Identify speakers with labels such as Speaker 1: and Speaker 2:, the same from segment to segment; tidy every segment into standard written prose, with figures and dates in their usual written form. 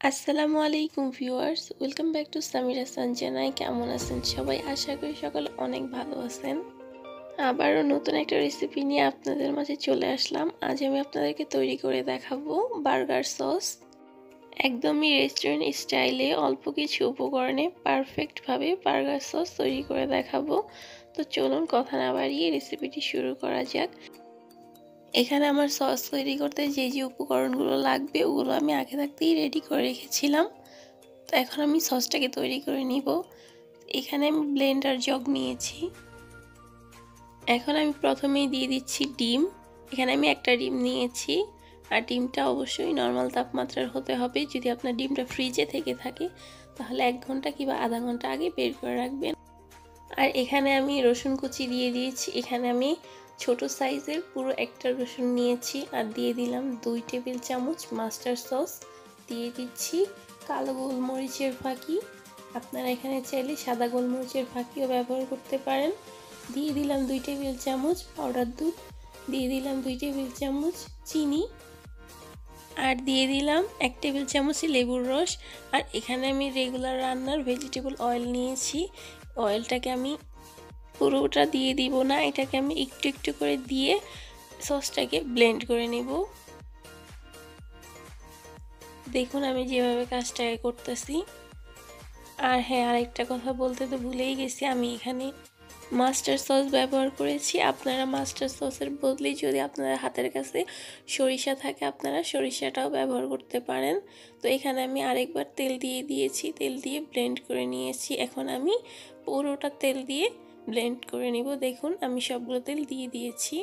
Speaker 1: আসসালামু আলাইকুম viewers, welcome back to Samira Sanjana. কেমন আছেন সবাই? আশা করি সকলে অনেক ভালো আছেন। আবারও নতুন একটা রেসিপি নিয়ে আপনাদের মাঝে চলে আসলাম। আজ আমি আপনাদেরকে তৈরি করে দেখাবো বার্গার সস। একদমই রেস্টুরেন্ট স্টাইলে অল্প কিছু উপকরণে পারফেক্টভাবে বার্গার সস তৈরি করে দেখাবো। তো চলুন কথা না বাড়িয়ে রেসিপিটি শুরু করা যাক। এখানে আমার সস তৈরি করতে যে উপকরণগুলো লাগবে ওগুলো আমি আগে থাকতেই রেডি করে রেখেছিলাম। তো এখন আমি সসটাকে তৈরি করে নিব। এখানে আমি ব্লেন্ডার জগ নিয়েছি। এখন আমি প্রথমেই দিয়ে দিচ্ছি ডিম। এখানে আমি একটা ডিম নিয়েছি, আর ডিমটা অবশ্যই নর্মাল তাপমাত্রার হতে হবে। যদি আপনার ডিমটা ফ্রিজে থেকে থাকে তাহলে 1 ঘন্টা কিংবা আধা ঘন্টা আগে বের করে রাখবেন। আর এখানে আমি রসুন কুচি দিয়ে দিয়েছি। এখানে আমি ছোট সাইজের পুরো একটা রসুন নিয়েছি, আর দিয়ে দিলাম 2 টেবিল চামচ মাস্টার্ড সস। দিয়ে দিচ্ছি কালো গোলমরিচের ফাঁকি, আপনারা এখানে চাইলে সাদা গোলমরিচের ফাঁকিও ব্যবহার করতে পারেন। দিয়ে দিলাম 2 টেবিল চামচ পাউডার দুধ, দিয়ে দিলাম 2 টেবিল চামচ চিনি, আর দিয়ে দিলাম 1 টেবিল চামচ লেবুর রস। আর এখানে আমি রেগুলার রান্নার ভেজিটেবল অয়েল নিয়েছি। অয়েলটাকে আমি পুরোটা দিয়ে দিব না, এটাকে আমি একটু একটু করে দিয়ে সসটাকে ব্লেন্ড করে নেব। দেখুন আমি যেভাবে কাজটাকে করতেছি। আর হ্যাঁ, আরেকটা কথা বলতে তো ভুলেই গেছি, আমি এখানে মাস্টার্ড সস ব্যবহার করেছি। আপনারা মাস্টার্ড সসের বদলে যদি আপনাদের হাতের কাছে সরিষা থাকে আপনারা সরিষাটাও ব্যবহার করতে পারেন। তো এখানে আমি আরেকবার তেল দিয়ে দিয়েছি, তেল দিয়ে ব্লেন্ড করে নিয়েছি। এখন আমি পুরোটা তেল দিয়ে ব্লেন্ড করে নিব। দেখুন আমি সবগুলো তেল দিয়ে দিয়েছি।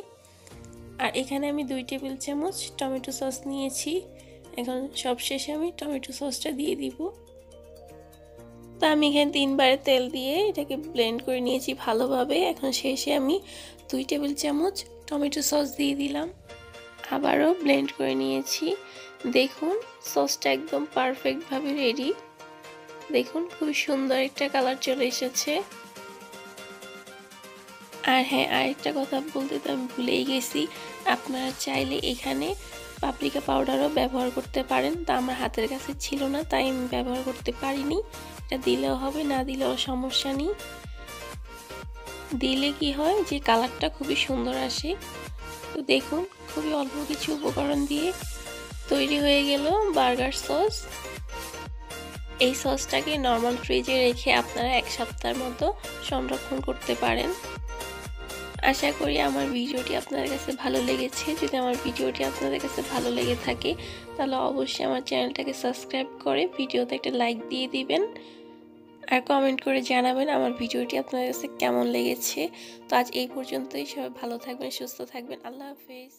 Speaker 1: আর এখানে আমি 2 টেবিল চামচ টমেটো সস নিয়েছি। এখন সবশেষে আমি টমেটো সসটা দিয়ে দিব। তো আমি এখানে 3 বারে তেল দিয়ে এটাকে ব্লেন্ড করে নিয়েছি ভালোভাবে। এখন শেষে আমি 2 টেবিল চামচ টমেটো সস দিয়ে দিলাম, আবারও ব্লেন্ড করে নিয়েছি। দেখুন সসটা একদম পারফেক্টভাবে রেডি। দেখুন খুব সুন্দর একটা কালার চলে এসেছে। আর হ্যাঁ, আরেকটা কথা বলতে তো আমি ভুলেই গেছি, আপনারা চাইলে এখানে পাপরিকা পাউডারও ব্যবহার করতে পারেন। তা আমার হাতের কাছে ছিল না, তাই আমি ব্যবহার করতে পারিনি। এটা দিলেও হবে, না দিলেও সমস্যা নেই। দিলে কি হয় যে কালারটা খুবই সুন্দর আসে। তো দেখুন খুবই অল্প কিছু উপকরণ দিয়ে তৈরি হয়ে গেল বার্গার সস। এই সসটাকে নর্মাল ফ্রিজে রেখে আপনারা 1 সপ্তাহের মতো সংরক্ষণ করতে পারেন। আশা করি আমার ভিডিওটি আপনাদের কাছে ভালো লেগেছে। যদি আমার ভিডিওটি আপনাদের কাছে ভালো লেগে থাকে তাহলে অবশ্যই আমার চ্যানেলটাকে সাবস্ক্রাইব করে ভিডিওতে একটা লাইক দিয়ে দিবেন, আর কমেন্ট করে জানাবেন আমার ভিডিওটি আপনাদের কাছে কেমন লেগেছে। তো আজ এই পর্যন্তই। সবাই ভালো থাকবেন, সুস্থ থাকবেন। আল্লাহ হাফেজ।